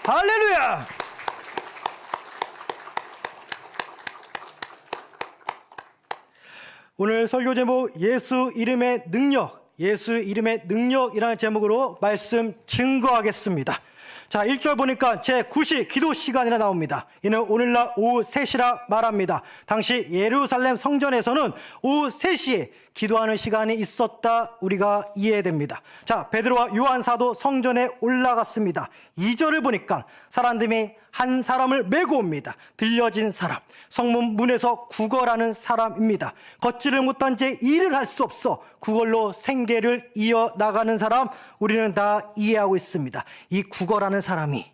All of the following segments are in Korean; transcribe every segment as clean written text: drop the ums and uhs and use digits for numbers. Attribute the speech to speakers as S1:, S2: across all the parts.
S1: 할렐루야! 오늘 설교 제목 예수 이름의 능력, 예수 이름의 능력이라는 제목으로 말씀 증거하겠습니다. 자, 1절 보니까 제9시 기도 시간이라 나옵니다. 이는 오늘날 오후 3시라 말합니다. 당시 예루살렘 성전에서는 오후 3시에 기도하는 시간이 있었다, 우리가 이해됩니다. 자, 베드로와 요한 사도 성전에 올라갔습니다. 2절을 보니까 사람들이 한 사람을 메고 옵니다. 들려진 사람, 성문 문에서 구걸하는 사람입니다. 걷지를 못한 채 일을 할 수 없어 구걸로 생계를 이어나가는 사람, 우리는 다 이해하고 있습니다. 이 구걸하는 사람이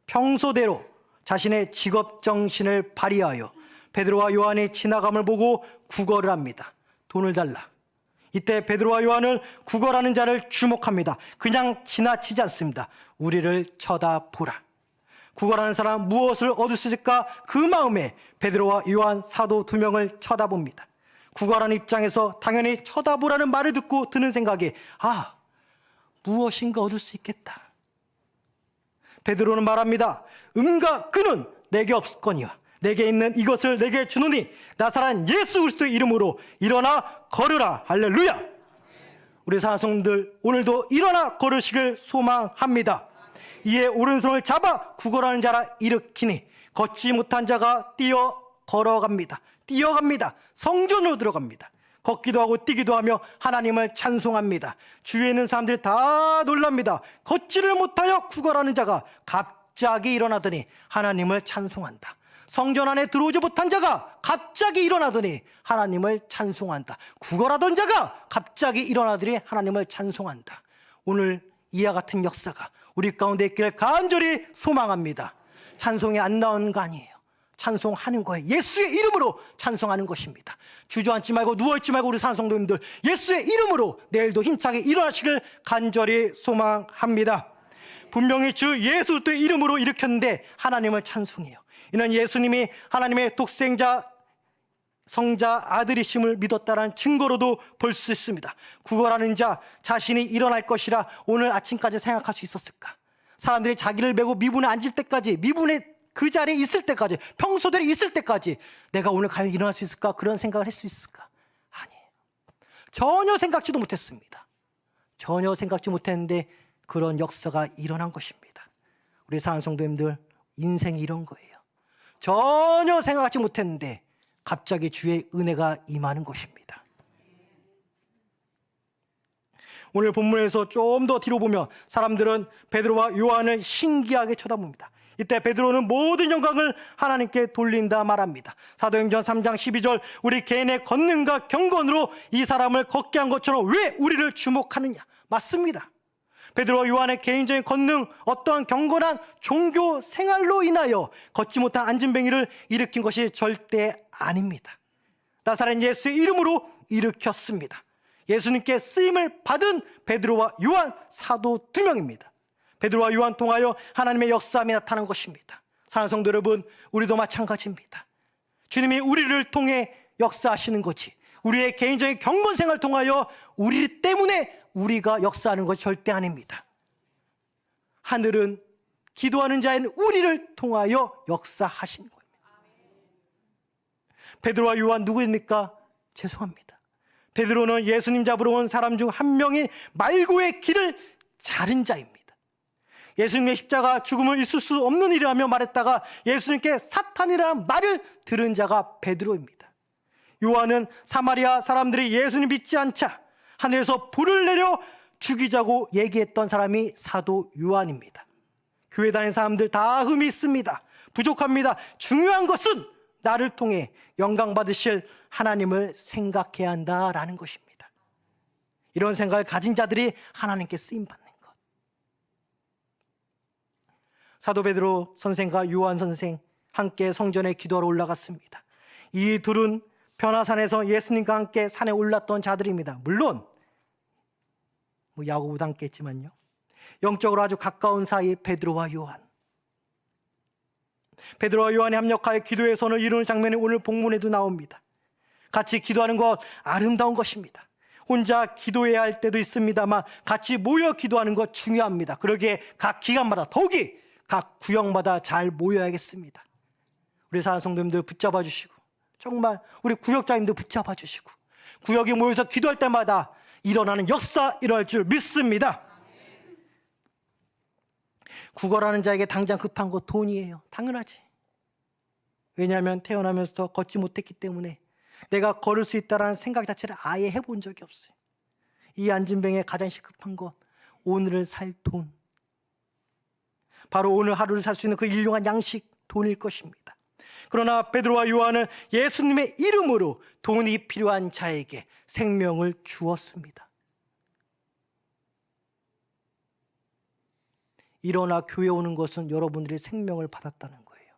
S1: 평소대로 자신의 직업정신을 발휘하여 베드로와 요한의 지나감을 보고 구걸을 합니다. 돈을 달라. 이때 베드로와 요한은 구걸하는 자를 주목합니다. 그냥 지나치지 않습니다. 우리를 쳐다보라. 구걸하는 사람 무엇을 얻을 수 있을까? 그 마음에 베드로와 요한 사도 2명을 쳐다봅니다. 구걸하는 입장에서 당연히 쳐다보라는 말을 듣고 드는 생각이, 무엇인가 얻을 수 있겠다. 베드로는 말합니다. 음과 그는 내게 없거니와 내게 있는 이것을 내게 주노니 나사렛 예수 그리스도의 이름으로 일어나 걸으라. 할렐루야. 우리 사성들 오늘도 일어나 걸으시길 소망합니다. 이에 오른손을 잡아 구걸하는 자라 일으키니 걷지 못한 자가 걸어갑니다. 뛰어갑니다. 성전으로 들어갑니다. 걷기도 하고 뛰기도 하며 하나님을 찬송합니다. 주위에 있는 사람들이 다 놀랍니다. 걷지를 못하여 구걸하는 자가 갑자기 일어나더니 하나님을 찬송한다. 성전 안에 들어오지 못한 자가 갑자기 일어나더니 하나님을 찬송한다. 구걸하던 자가 갑자기 일어나더니 하나님을 찬송한다. 오늘 이와 같은 역사가 우리 가운데 있기를 간절히 소망합니다. 찬송이 안 나오는 거 아니에요. 찬송하는 거예요. 예수의 이름으로 찬송하는 것입니다. 주저앉지 말고 누워있지 말고 우리 산성도님들 예수의 이름으로 내일도 힘차게 일어나시길 간절히 소망합니다. 분명히 주 예수 그리스도의 이름으로 일으켰는데 하나님을 찬송해요. 이는 예수님이 하나님의 독생자 성자 아들이심을 믿었다는 증거로도 볼 수 있습니다. 구걸하는 자 자신이 일어날 것이라 오늘 아침까지 생각할 수 있었을까? 사람들이 자기를 메고 미분에 앉을 때까지, 미분에 그 자리에 있을 때까지, 평소대로 있을 때까지 내가 오늘 과연 일어날 수 있을까? 그런 생각을 할 수 있을까? 아니에요. 전혀 생각지도 못했습니다. 전혀 생각지 못했는데 그런 역사가 일어난 것입니다. 우리 사랑하는 성도님들, 인생이 이런 거예요. 전혀 생각하지 못했는데 갑자기 주의 은혜가 임하는 것입니다. 오늘 본문에서 좀 더 뒤로 보면 사람들은 베드로와 요한을 신기하게 쳐다봅니다. 이때 베드로는 모든 영광을 하나님께 돌린다 말합니다. 사도행전 3장 12절 우리 개인의 권능과 경건으로 이 사람을 걷게 한 것처럼 왜 우리를 주목하느냐. 맞습니다. 베드로와 요한의 개인적인 권능, 어떠한 경건한 종교 생활로 인하여 걷지 못한 안진뱅이를 일으킨 것이 절대 아닙니다. 나사렛 예수의 이름으로 일으켰습니다. 예수님께 쓰임을 받은 베드로와 요한 사도 2명입니다. 베드로와 요한 통하여 하나님의 역사함이 나타난 것입니다. 사랑하는 성도 여러분, 우리도 마찬가지입니다. 주님이 우리를 통해 역사하시는 거지, 우리의 개인적인 경건 생활을 통하여 우리 때문에 우리가 역사하는 것이 절대 아닙니다. 하늘은 기도하는 자인 우리를 통하여 역사하시는 겁니다. 베드로와 요한 누구입니까? 죄송합니다. 베드로는 예수님 잡으러 온 사람 중 한 명이 말고의 길을 자른 자입니다. 예수님의 십자가 죽음을 있을 수 없는 일이라며 말했다가 예수님께 사탄이라는 말을 들은 자가 베드로입니다. 요한은 사마리아 사람들이 예수님 믿지 않자 하늘에서 불을 내려 죽이자고 얘기했던 사람이 사도 요한입니다. 교회 다니는 사람들 다 흠이 있습니다. 부족합니다. 중요한 것은 나를 통해 영광 받으실 하나님을 생각해야 한다라는 것입니다. 이런 생각을 가진 자들이 하나님께 쓰임받는 것. 사도 베드로 선생과 요한 선생 함께 성전에 기도하러 올라갔습니다. 이 둘은 변화산에서 예수님과 함께 산에 올랐던 자들입니다. 물론 야고보도 함께 했지만요, 영적으로 아주 가까운 사이 베드로와 요한. 베드로와 요한이 합력하여 기도의 선을 이루는 장면이 오늘 본문에도 나옵니다. 같이 기도하는 것 아름다운 것입니다. 혼자 기도해야 할 때도 있습니다만 같이 모여 기도하는 것 중요합니다. 그러기에 각 기간마다 더욱이 각 구역마다 잘 모여야겠습니다. 우리 사랑하는 성도님들 붙잡아 주시고, 정말 우리 구역장님들 붙잡아 주시고, 구역에 모여서 기도할 때마다 일어나는 역사 일어날 줄 믿습니다. 구걸하는 자에게 당장 급한 거 돈이에요. 당연하지. 왜냐하면 태어나면서 걷지 못했기 때문에 내가 걸을 수 있다는 생각 자체를 아예 해본 적이 없어요. 이 안진뱅에 가장 급한 건 오늘을 살 돈, 바로 오늘 하루를 살 수 있는 그 일용한 양식, 돈일 것입니다. 그러나 베드로와 요한은 예수님의 이름으로 돈이 필요한 자에게 생명을 주었습니다. 일어나 교회 오는 것은 여러분들이 생명을 받았다는 거예요.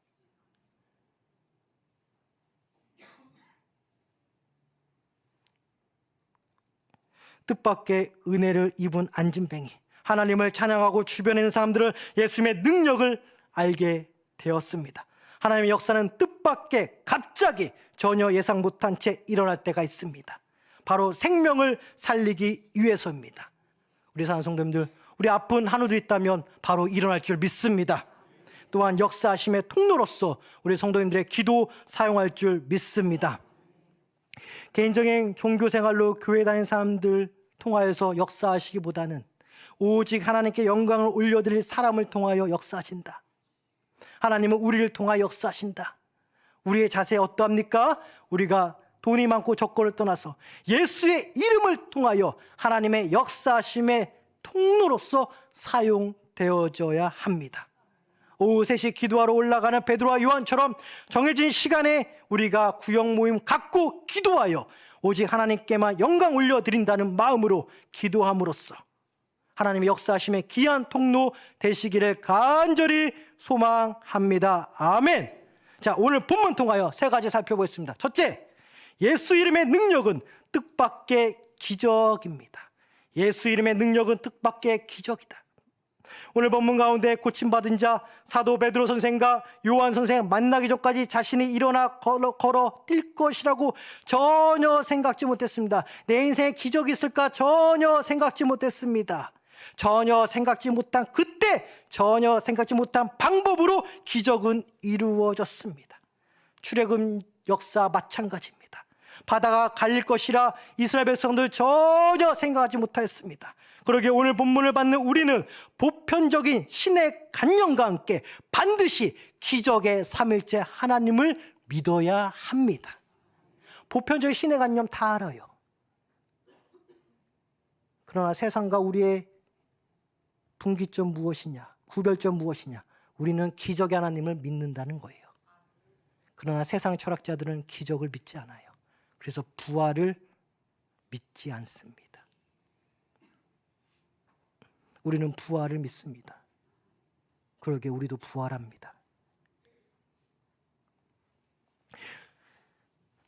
S1: 뜻밖의 은혜를 입은 안진뱅이, 하나님을 찬양하고 주변에 있는 사람들은 예수님의 능력을 알게 되었습니다. 하나님의 역사는 뜻밖의 갑자기 전혀 예상 못한 채 일어날 때가 있습니다. 바로 생명을 살리기 위해서입니다. 우리 사랑하는 성도님들, 우리 아픈 한우도 있다면 바로 일어날 줄 믿습니다. 또한 역사하심의 통로로서 우리 성도님들의 기도 사용할 줄 믿습니다. 개인적인 종교생활로 교회 다니는 사람들 통하여서 역사하시기보다는 오직 하나님께 영광을 올려드릴 사람을 통하여 역사하신다. 하나님은 우리를 통하여 역사하신다. 우리의 자세 어떠합니까? 우리가 돈이 많고 적고를 떠나서 예수의 이름을 통하여 하나님의 역사하심의 통로로서 사용되어져야 합니다. 오후 3시 기도하러 올라가는 베드로와 요한처럼 정해진 시간에 우리가 구역 모임 갖고 기도하여 오직 하나님께만 영광 올려드린다는 마음으로 기도함으로써 하나님의 역사하심의 귀한 통로 되시기를 간절히 소망합니다. 아멘. 자, 오늘 본문 통하여 3가지 살펴보겠습니다. 첫째, 예수 이름의 능력은 뜻밖의 기적입니다. 예수 이름의 능력은 뜻밖의 기적이다. 오늘 본문 가운데 고침받은 자 사도 베드로 선생과 요한 선생 만나기 전까지 자신이 일어나 걸어 뛸 것이라고 전혀 생각지 못했습니다. 내 인생에 기적이 있을까 전혀 생각지 못했습니다. 전혀 생각지 못한 그때 전혀 생각지 못한 방법으로 기적은 이루어졌습니다. 출애굽 역사 마찬가지입니다. 바다가 갈릴 것이라 이스라엘 백성들 전혀 생각하지 못하였습니다. 그러기에 오늘 본문을 받는 우리는 보편적인 신의 관념과 함께 반드시 기적의 삼일째 하나님을 믿어야 합니다. 보편적인 신의 관념 다 알아요. 그러나 세상과 우리의 분기점 무엇이냐, 구별점 무엇이냐, 우리는 기적의 하나님을 믿는다는 거예요. 그러나 세상 철학자들은 기적을 믿지 않아요. 그래서 부활을 믿지 않습니다. 우리는 부활을 믿습니다. 그러기에 우리도 부활합니다.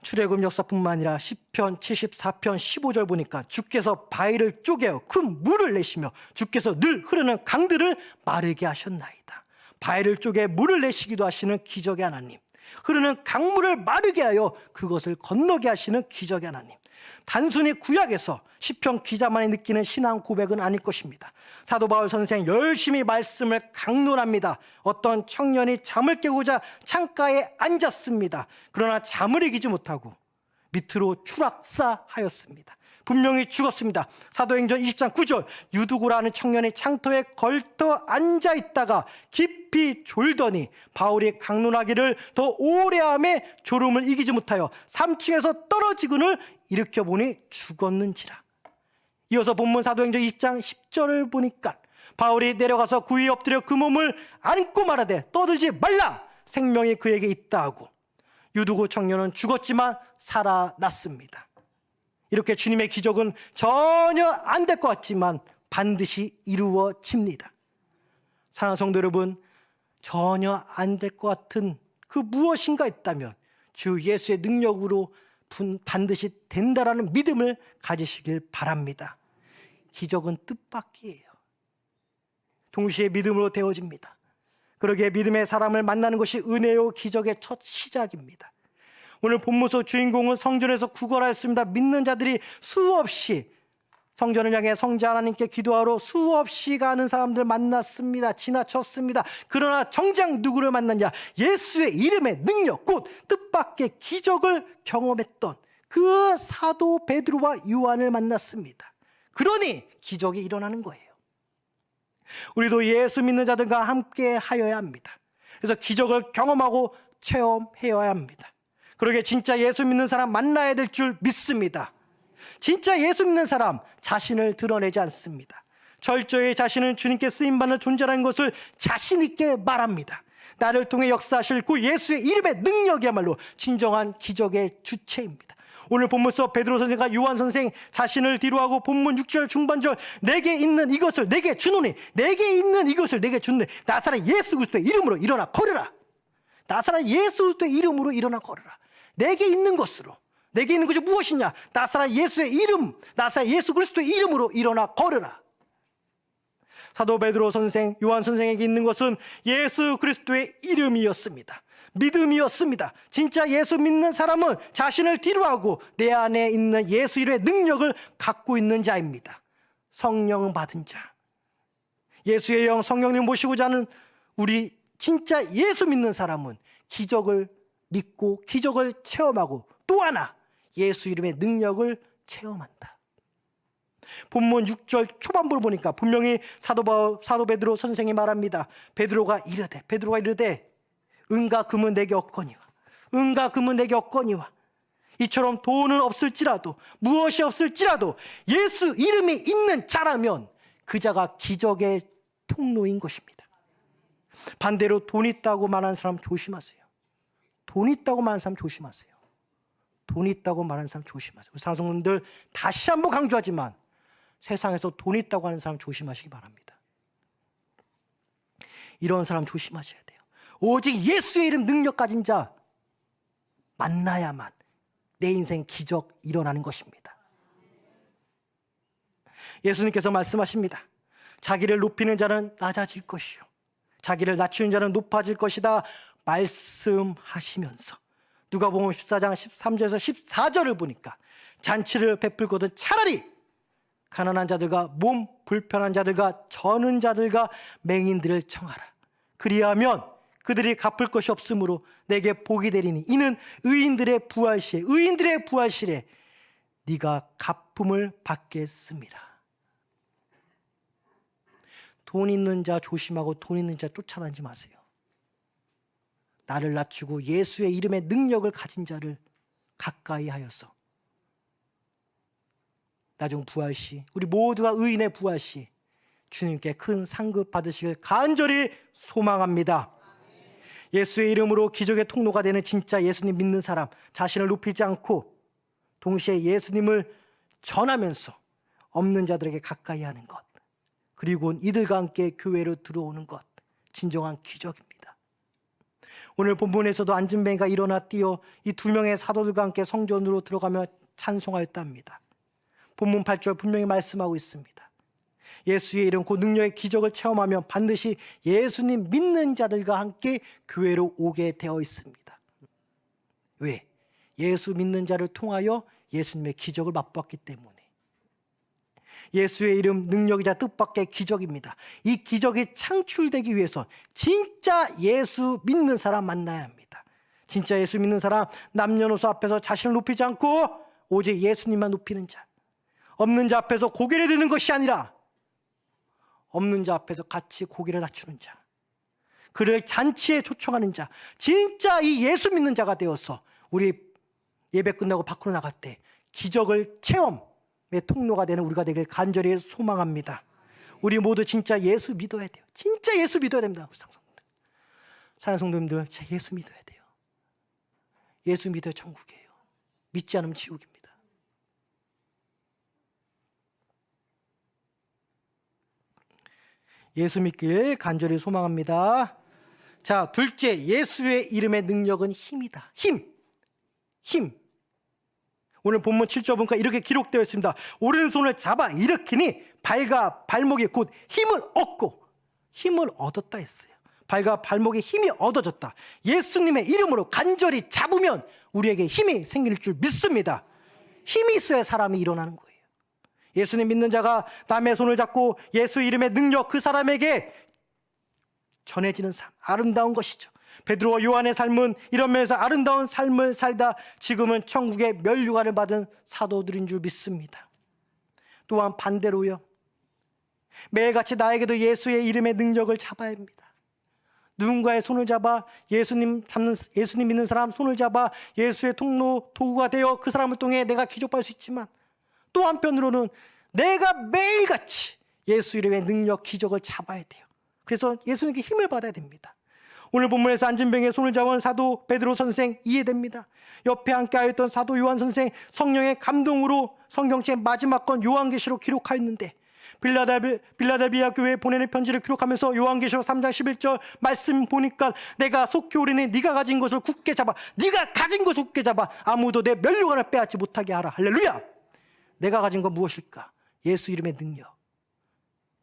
S1: 출애굽 역사뿐만 아니라 시편 74편 15절 보니까 주께서 바위를 쪼개어 큰 물을 내시며 주께서 늘 흐르는 강들을 마르게 하셨나이다. 바위를 쪼개 물을 내시기도 하시는 기적의 하나님, 흐르는 강물을 마르게 하여 그것을 건너게 하시는 기적의 하나님. 단순히 구약에서 시편 기자만이 느끼는 신앙 고백은 아닐 것입니다. 사도 바울 선생 열심히 말씀을 강론합니다. 어떤 청년이 잠을 깨고자 창가에 앉았습니다. 그러나 잠을 이기지 못하고 밑으로 추락사하였습니다. 분명히 죽었습니다. 사도행전 20장 9절, 유두고라는 청년이 창터에 걸터 앉아있다가 깊이 졸더니 바울이 강론하기를 더 오래함에 졸음을 이기지 못하여 3층에서 떨어지거늘 일으켜보니 죽었는지라. 이어서 본문 사도행전 20장 10절을 보니까 바울이 내려가서 구이 엎드려 그 몸을 안고 말하되 떠들지 말라, 생명이 그에게 있다 하고 유두고 청년은 죽었지만 살아났습니다. 이렇게 주님의 기적은 전혀 안 될 것 같지만 반드시 이루어집니다. 사랑하는 성도 여러분, 전혀 안 될 것 같은 그 무엇인가 있다면 주 예수의 능력으로 반드시 된다라는 믿음을 가지시길 바랍니다. 기적은 뜻밖이에요. 동시에 믿음으로 되어집니다. 그러기에 믿음의 사람을 만나는 것이 은혜요 기적의 첫 시작입니다. 오늘 본문서 주인공은 성전에서 구걸하였습니다. 믿는 자들이 수없이 성전을 향해 성자 하나님께 기도하러 수없이 가는 사람들 만났습니다. 지나쳤습니다. 그러나 정작 누구를 만났냐? 예수의 이름의 능력, 곧 뜻밖의 기적을 경험했던 그 사도 베드로와 요한을 만났습니다. 그러니 기적이 일어나는 거예요. 우리도 예수 믿는 자들과 함께 하여야 합니다. 그래서 기적을 경험하고 체험해야 합니다. 그러게 진짜 예수 믿는 사람 만나야 될 줄 믿습니다. 진짜 예수 믿는 사람 자신을 드러내지 않습니다. 철저히 자신은 주님께 쓰임받는 존재라는 것을 자신 있게 말합니다. 나를 통해 역사하실 그 예수의 이름의 능력이야말로 진정한 기적의 주체입니다. 오늘 본문 속 베드로 선생과 요한 선생 자신을 뒤로하고 본문 6절 중반절 내게 있는 이것을 내게 주노니, 내게 있는 이것을 내게 주노니 나사렛 예수 그리스도의 이름으로 일어나 걸으라. 나사렛 예수 그리스도의 이름으로 일어나 걸으라. 내게 있는 것으로, 내게 있는 것이 무엇이냐? 나사렛 예수의 이름, 나사렛 예수 그리스도의 이름으로 일어나 걸으라. 사도 베드로 선생, 요한 선생에게 있는 것은 예수 그리스도의 이름이었습니다. 믿음이었습니다. 진짜 예수 믿는 사람은 자신을 뒤로하고 내 안에 있는 예수 이름의 능력을 갖고 있는 자입니다. 성령 받은 자. 예수의 영 성령님 모시고자 하는 우리 진짜 예수 믿는 사람은 기적을 믿고 기적을 체험하고 또 하나 예수 이름의 능력을 체험한다. 본문 6절 초반부를 보니까 분명히 사도 베드로 선생이 말합니다. 베드로가 이르되 은과 금은 내게 없거니와, 은과 금은 내게 없거니와. 이처럼 돈은 없을지라도 무엇이 없을지라도 예수 이름이 있는 자라면 그 자가 기적의 통로인 것입니다. 반대로 돈 있다고 말하는 사람 조심하세요. 돈 있다고 말하는 사람 조심하세요. 돈 있다고 말하는 사람 조심하세요. 사성분들 다시 한번 강조하지만 세상에서 돈 있다고 하는 사람 조심하시기 바랍니다. 이런 사람 조심하셔야 돼요. 오직 예수의 이름 능력 가진 자 만나야만 내 인생 기적 일어나는 것입니다. 예수님께서 말씀하십니다. 자기를 높이는 자는 낮아질 것이요 자기를 낮추는 자는 높아질 것이다 말씀하시면서 누가복음 14장 13절에서 14절을 보니까 잔치를 베풀거든 차라리 가난한 자들과 몸 불편한 자들과 저는 자들과 맹인들을 청하라. 그리하면 그들이 갚을 것이 없으므로 내게 복이 되리니 이는 의인들의 부활시에 네가 갚음을 받겠습니다. 돈 있는 자 조심하고 돈 있는 자 쫓아다니지 마세요. 나를 낮추고 예수의 이름의 능력을 가진 자를 가까이 하여서 나중 부활시 우리 모두가 의인의 부활시 주님께 큰 상급 받으시길 간절히 소망합니다. 예수의 이름으로 기적의 통로가 되는 진짜 예수님 믿는 사람 자신을 높이지 않고 동시에 예수님을 전하면서 없는 자들에게 가까이 하는 것 그리고 이들과 함께 교회로 들어오는 것 진정한 기적입니다. 오늘 본문에서도 안진뱅이가 일어나 뛰어 이 두 명의 사도들과 함께 성전으로 들어가며 찬송하였답니다. 본문 8절 분명히 말씀하고 있습니다. 예수의 이름 그 능력의 기적을 체험하면 반드시 예수님 믿는 자들과 함께 교회로 오게 되어 있습니다. 왜? 예수 믿는 자를 통하여 예수님의 기적을 맛봤기 때문에. 예수의 이름 능력이자 뜻밖의 기적입니다. 이 기적이 창출되기 위해서 진짜 예수 믿는 사람 만나야 합니다. 진짜 예수 믿는 사람 남녀노소 앞에서 자신을 높이지 않고 오직 예수님만 높이는 자. 없는 자 앞에서 고개를 드는 것이 아니라 없는 자 앞에서 같이 고개를 낮추는 자. 그를 잔치에 초청하는 자. 진짜 이 예수 믿는 자가 되어서 우리 예배 끝나고 밖으로 나갈 때 기적을 체험의 통로가 되는 우리가 되길 간절히 소망합니다. 우리 모두 진짜 예수 믿어야 돼요. 진짜 예수 믿어야 됩니다. 사랑하는 성도님들, 진짜 예수 믿어야 돼요. 예수 믿어야 천국이에요. 믿지 않으면 지옥입니다. 예수 믿길 간절히 소망합니다. 자, 둘째, 예수의 이름의 능력은 힘이다. 힘. 오늘 본문 7절 보니까 이렇게 기록되어 있습니다. 오른손을 잡아 일으키니 발과 발목이 곧 힘을 얻었다 했어요. 발과 발목에 힘이 얻어졌다. 예수님의 이름으로 간절히 잡으면 우리에게 힘이 생길 줄 믿습니다. 힘이 있어야 사람이 일어나는 거예요. 예수님 믿는 자가 남의 손을 잡고 예수 이름의 능력 그 사람에게 전해지는 삶, 아름다운 것이죠. 베드로와 요한의 삶은 이런 면에서 아름다운 삶을 살다 지금은 천국의 면류관을 받은 사도들인 줄 믿습니다. 또한 반대로요, 매일같이 나에게도 예수의 이름의 능력을 잡아야 합니다. 누군가의 손을 잡아 예수님 믿는 사람 손을 잡아 예수의 통로 도구가 되어 그 사람을 통해 내가 기적받을 수 있지만, 또 한편으로는 내가 매일같이 예수 이름의 능력 기적을 잡아야 돼요. 그래서 예수님께 힘을 받아야 됩니다. 오늘 본문에서 안진뱅이의 손을 잡은 사도 베드로 선생 이해됩니다. 옆에 함께하였던 사도 요한 선생 성령의 감동으로 성경책 마지막 건 요한계시록 기록하였는데, 빌라델비아 교회에 보내는 편지를 기록하면서 요한계시록 3장 11절 말씀 보니까 내가 속히 오리니 네가 가진 것을 굳게 잡아, 네가 가진 것을 굳게 잡아 아무도 내 면류관을 빼앗지 못하게 하라. 할렐루야. 내가 가진 건 무엇일까? 예수 이름의 능력.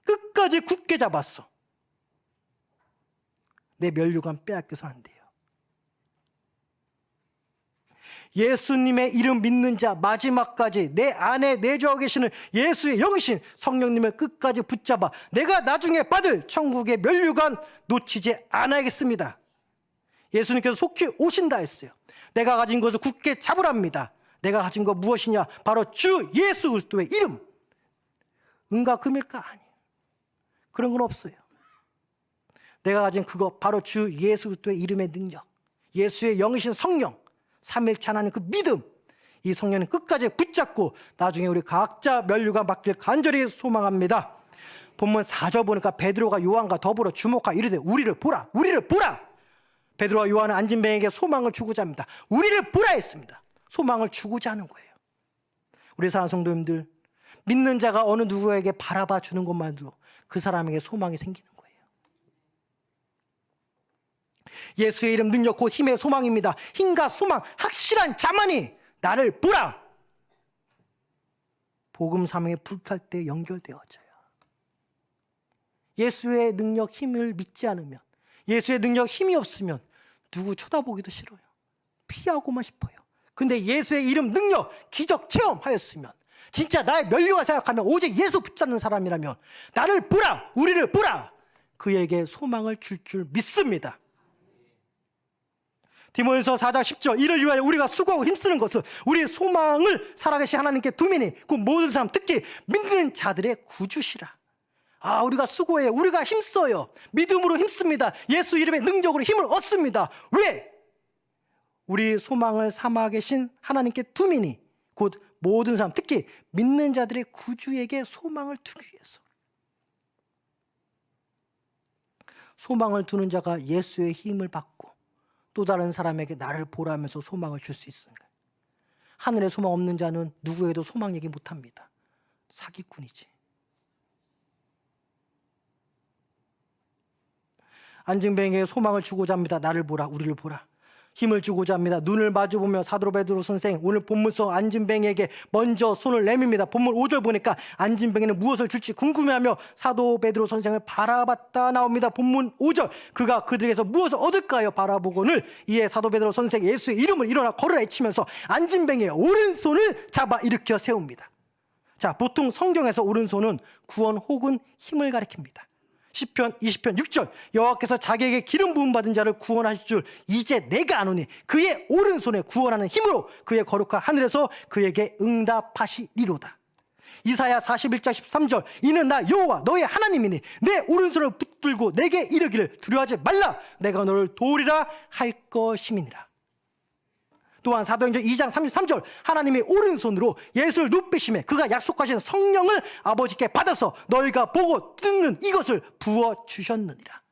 S1: 끝까지 굳게 잡았어. 내 면류관 빼앗겨서 안 돼요. 예수님의 이름 믿는 자 마지막까지 내 안에 내주하고 계시는 예수의 영이신 성령님을 끝까지 붙잡아 내가 나중에 받을 천국의 면류관 놓치지 않아야겠습니다. 예수님께서 속히 오신다 했어요. 내가 가진 것을 굳게 잡으랍니다. 내가 가진 것 무엇이냐? 바로 주 예수 그리스도의 이름. 은과 금일까? 아니에요. 그런 건 없어요. 내가 가진 그거 바로 주 예수 그리스도의 이름의 능력, 예수의 영이신 성령, 삼일체 하나님 그 믿음, 이 성령은 끝까지 붙잡고 나중에 우리 각자 면류관 받길 간절히 소망합니다. 본문 4절 보니까 베드로가 요한과 더불어 주목하여 이르되 우리를 보라, 우리를 보라. 베드로와 요한은 안진뱅에게 소망을 주고자 합니다. 우리를 보라 했습니다. 소망을 주고자 하는 거예요. 우리 사랑하는 성도님들, 믿는 자가 어느 누구에게 바라봐 주는 것만으로 그 사람에게 소망이 생기는 거예요. 예수의 이름 능력 곧 힘의 소망입니다. 힘과 소망, 확실한 자만이 나를 보라. 복음 사명에 불탈 때 연결되어져요. 예수의 능력 힘을 믿지 않으면, 예수의 능력 힘이 없으면 누구 쳐다보기도 싫어요. 피하고만 싶어요. 근데 예수의 이름 능력 기적 체험하였으면, 진짜 나의 면류관 생각하면 오직 예수 붙잡는 사람이라면 나를 보라, 우리를 보라, 그에게 소망을 줄 믿습니다. 디모데전서 4장 10절 이를 위하여 우리가 수고하고 힘쓰는 것은 우리의 소망을 살아계신 하나님께 두미니 그 모든 사람 특히 믿는 자들의 구주시라. 우리가 수고해요. 우리가 힘써요. 믿음으로 힘씁니다. 예수 이름의 능력으로 힘을 얻습니다. 왜? 우리 소망을 삼아 계신 하나님께 두미니 곧 모든 사람 특히 믿는 자들의 구주에게 소망을 두기 위해서. 소망을 두는 자가 예수의 힘을 받고 또 다른 사람에게 나를 보라면서 소망을 줄 수 있습니다. 하늘에 소망 없는 자는 누구에도 소망 얘기 못합니다. 사기꾼이지. 안진뱅에게 소망을 주고자 합니다. 나를 보라, 우리를 보라. 힘을 주고자 합니다. 눈을 마주보며 사도 베드로 선생 오늘 본문서 안진뱅에게 먼저 손을 내밉니다. 본문 5절 보니까 안진뱅에는 무엇을 줄지 궁금해하며 사도 베드로 선생을 바라봤다 나옵니다. 본문 5절 그가 그들에게서 무엇을 얻을까요? 바라보고는 이에 사도 베드로 선생 예수의 이름을 일어나 걸으라 외치면서 안진뱅에의 오른손을 잡아 일으켜 세웁니다. 자, 보통 성경에서 오른손은 구원 혹은 힘을 가리킵니다. 시편 20편 6절 여호와께서 자기에게 기름 부음 받은 자를 구원하실 줄 이제 내가 아노니 그의 오른손에 구원하는 힘으로 그의 거룩한 하늘에서 그에게 응답하시리로다. 이사야 41장 13절 이는 나 여호와 너의 하나님이니 내 오른손을 붙들고 내게 이르기를 두려워하지 말라 내가 너를 도우리라 할 것임이니라. 또한 사도행전 2장 33절 하나님의 오른손으로 예수를 높이심에 그가 약속하신 성령을 아버지께 받아서 너희가 보고 듣는 이것을 부어주셨느니라.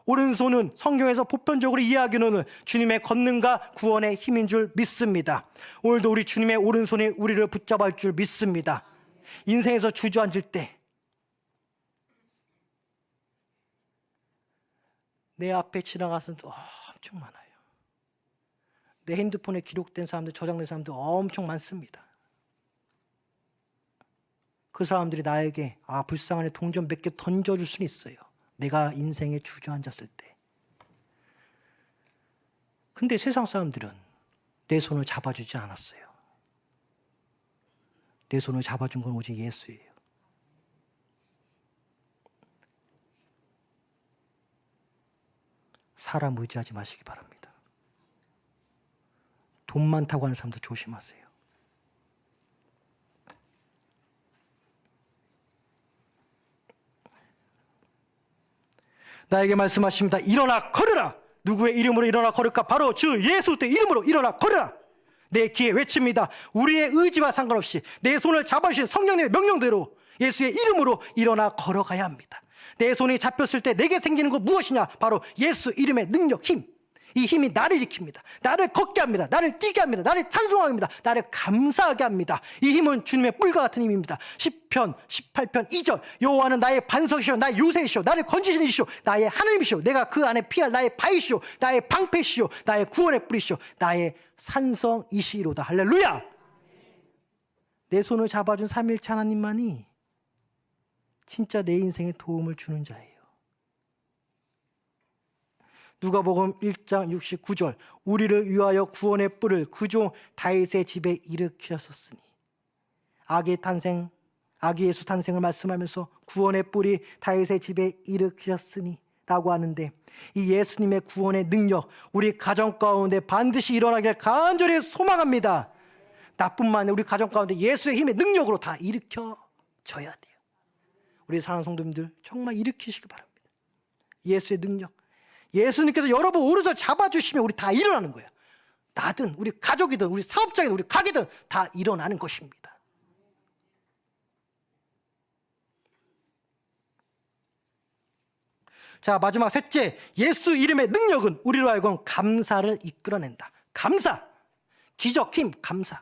S1: 오른손은 성경에서 보편적으로 이해하기로는 주님의 권능과 구원의 힘인 줄 믿습니다. 오늘도 우리 주님의 오른손이 우리를 붙잡아 줄 믿습니다. 인생에서 주저앉을 때 내 앞에 지나가서 엄청 많아요. 내 핸드폰에 기록된 사람들, 저장된 사람들 엄청 많습니다. 그 사람들이 나에게 불쌍하네 동전 몇 개 던져줄 수는 있어요. 내가 인생에 주저앉았을 때. 근데 세상 사람들은 내 손을 잡아주지 않았어요. 내 손을 잡아준 건 오직 예수예요. 사람 의지하지 마시기 바랍니다. 돈 많다고 하는 사람도 조심하세요. 나에게 말씀하십니다. 일어나 걸으라. 누구의 이름으로 일어나 걸을까? 바로 주 예수 그리스도의 이름으로 일어나 걸으라. 내 귀에 외칩니다. 우리의 의지와 상관없이 내 손을 잡아주신 성령님의 명령대로 예수의 이름으로 일어나 걸어가야 합니다. 내 손이 잡혔을 때 내게 생기는 것 무엇이냐? 바로 예수 이름의 능력, 힘. 이 힘이 나를 지킵니다. 나를 걷게 합니다. 나를 뛰게 합니다. 나를 찬송하게 합니다. 나를 감사하게 합니다. 이 힘은 주님의 뿔과 같은 힘입니다. 시편 18편 2절 여호와는 나의 반석이시오 나의 요새이시오 나를 건지시는 이시오 나의 하나님이시오 내가 그 안에 피할 나의 바위시오 나의 방패시오 나의 구원의 뿔이시오 나의 산성이시로다. 할렐루야. 내 손을 잡아준 삼위일체 하나님만이 진짜 내 인생에 도움을 주는 자예요. 누가복음 1장 69절 우리를 위하여 구원의 뿔을 그 종 다윗의 집에 일으키셨으니 아기 예수 탄생을 말씀하면서 구원의 뿔이 다윗의 집에 일으키셨으니 라고 하는데 이 예수님의 구원의 능력 우리 가정 가운데 반드시 일어나길 간절히 소망합니다. 나뿐만 아니라 우리 가정 가운데 예수의 힘의 능력으로 다 일으켜져야 돼요. 우리 사랑하는 성도님들 정말 일으키시기 바랍니다. 예수의 능력 예수님께서 여러분 오른손 잡아주시면 우리 다 일어나는 거예요. 나든 우리 가족이든 우리 사업장이든 우리 가게든 다 일어나는 것입니다. 자 마지막 셋째 예수 이름의 능력은 우리로 하여금 감사를 이끌어낸다. 감사 기적 힘 감사.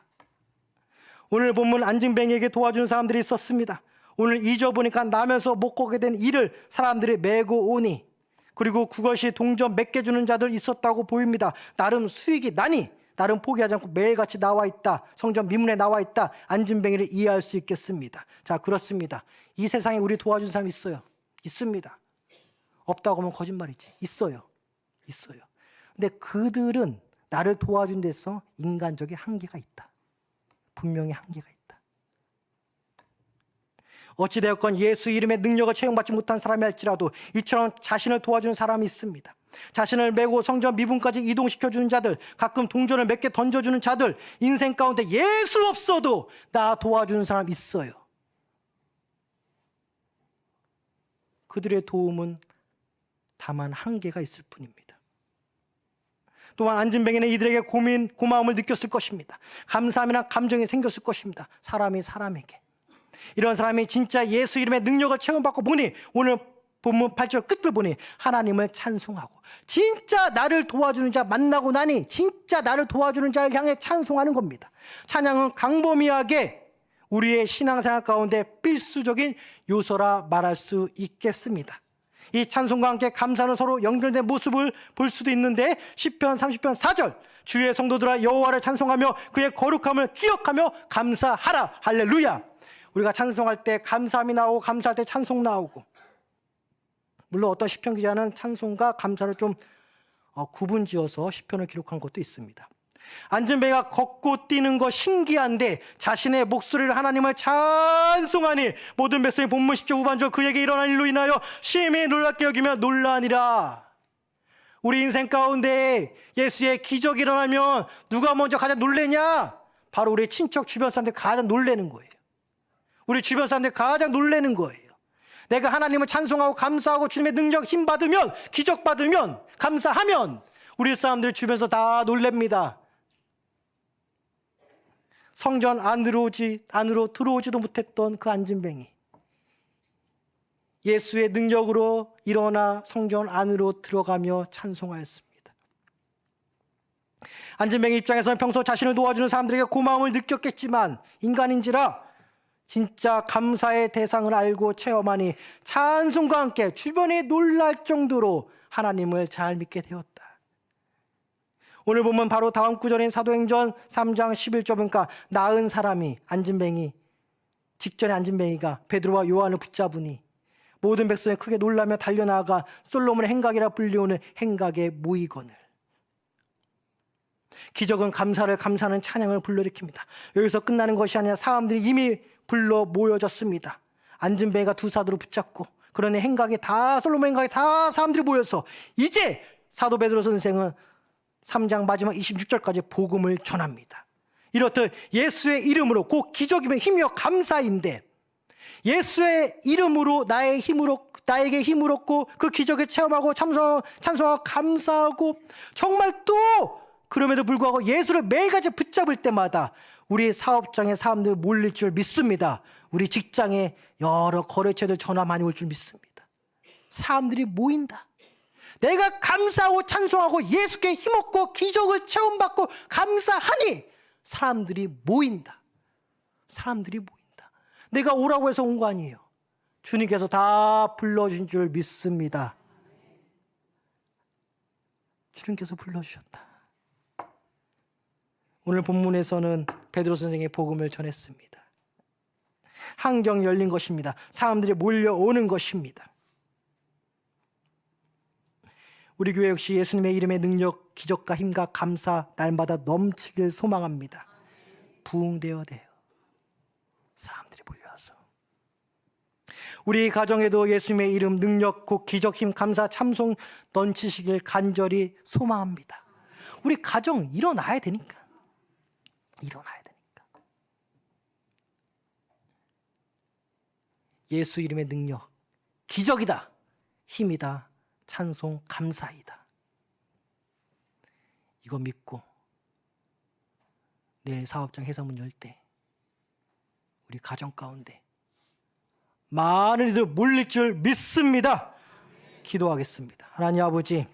S1: 오늘 본문 안진뱅이에게 도와주는 사람들이 있었습니다. 오늘 잊어보니까 나면서 못 거게 된 일을 사람들이 메고 오니 그리고 그것이 동전 몇 개 주는 자들 있었다고 보입니다. 나름 수익이 나니 나름 포기하지 않고 매일같이 나와 있다. 성전 미문에 나와 있다. 안진뱅이를 이해할 수 있겠습니다. 자 그렇습니다. 이 세상에 우리 도와준 사람이 있어요. 있습니다. 없다고 하면 거짓말이지. 있어요. 근데 그들은 나를 도와준 데서 인간적인 한계가 있다. 분명히 한계가 있다. 어찌되었건 예수 이름의 능력을 채용받지 못한 사람이 할지라도 이처럼 자신을 도와주는 사람이 있습니다. 자신을 메고 성전 미분까지 이동시켜주는 자들, 가끔 동전을 몇 개 던져주는 자들, 인생 가운데 예수 없어도 나 도와주는 사람 있어요. 그들의 도움은 다만 한계가 있을 뿐입니다. 또한 안진뱅이는 이들에게 고마움을 느꼈을 것입니다. 감사함이나 감정이 생겼을 것입니다. 사람이 사람에게. 이런 사람이 진짜 예수 이름의 능력을 체험받고 보니 오늘 본문 8절 끝을 보니 하나님을 찬송하고 진짜 나를 도와주는 자 만나고 나니 진짜 나를 도와주는 자를 향해 찬송하는 겁니다. 찬양은 강범위하게 우리의 신앙생활 가운데 필수적인 요소라 말할 수 있겠습니다. 이 찬송과 함께 감사는 서로 연결된 모습을 볼 수도 있는데 시편 30편 4절 주의 성도들아 여호와를 찬송하며 그의 거룩함을 기억하며 감사하라. 할렐루야. 우리가 찬송할 때 감사함이 나오고 감사할 때 찬송 나오고 물론 어떤 시편 기자는 찬송과 감사를 좀 구분지어서 시편을 기록한 것도 있습니다. 안진뱅이가 걷고 뛰는 거 신기한데 자신의 목소리를 하나님을 찬송하니 모든 백성이 본문 10절 후반절 그에게 일어난 일로 인하여 심히 놀랍게 여기며 놀라니라. 우리 인생 가운데 예수의 기적이 일어나면 누가 먼저 가장 놀래냐? 바로 우리 친척 주변 사람들이 가장 놀래는 거예요. 우리 주변 사람들이 가장 놀래는 거예요. 내가 하나님을 찬송하고 감사하고 주님의 능력 힘 받으면 기적 받으면 감사하면 우리 사람들 주변에서 다 놀랍니다. 성전 안으로 들어오지도 못했던 그 안진뱅이 예수의 능력으로 일어나 성전 안으로 들어가며 찬송하였습니다. 안진뱅이 입장에서는 평소 자신을 도와주는 사람들에게 고마움을 느꼈겠지만 인간인지라 진짜 감사의 대상을 알고 체험하니 찬송과 함께 주변이 놀랄 정도로 하나님을 잘 믿게 되었다. 오늘 보면 바로 다음 구절인 사도행전 3장 11절 보니까 나은 사람이 안진뱅이 직전에 안진뱅이가 베드로와 요한을 붙잡으니 모든 백성이 크게 놀라며 달려나가 솔로몬의 행각이라 불리우는 행각에 모이거늘. 기적은 감사하는 찬양을 불러일으킵니다. 여기서 끝나는 것이 아니라 사람들이 이미 불러 모여졌습니다. 앉은 배가 두 사도로 붙잡고, 그러니 행각에 다, 솔로몬 행각에 다 사람들이 모여서 이제 사도 베드로 선생은 3장 마지막 26절까지 복음을 전합니다. 이렇듯 예수의 이름으로, 곧 기적이면 힘이여 감사인데, 예수의 이름으로 나에게 힘을 얻고 그 기적에 체험하고 찬송하고 감사하고, 정말 또 그럼에도 불구하고 예수를 매일같이 붙잡을 때마다 우리 사업장에 사람들 몰릴 줄 믿습니다. 우리 직장에 여러 거래처들 전화 많이 올 줄 믿습니다. 사람들이 모인다. 내가 감사하고 찬송하고 예수께 힘없고 기적을 체험받고 감사하니 사람들이 모인다. 사람들이 모인다. 내가 오라고 해서 온 거 아니에요. 주님께서 다 불러주신 줄 믿습니다. 주님께서 불러주셨다. 오늘 본문에서는 베드로 선생의 복음을 전했습니다. 한경이 열린 것입니다. 사람들이 몰려오는 것입니다. 우리 교회 역시 예수님의 이름의 능력, 기적과 힘과 감사 날마다 넘치길 소망합니다. 부흥되어야 돼요. 사람들이 몰려와서. 우리 가정에도 예수님의 이름, 능력, 곧 기적, 힘, 감사, 참송 넘치시길 간절히 소망합니다. 우리 가정 일어나야 되니까. 일어나야 되니까. 예수 이름의 능력, 기적이다, 힘이다, 찬송, 감사이다. 이거 믿고 내일 사업장 회사문 열 때 우리 가정 가운데 많은 이들 몰릴 줄 믿습니다. 기도하겠습니다. 하나님 아버지,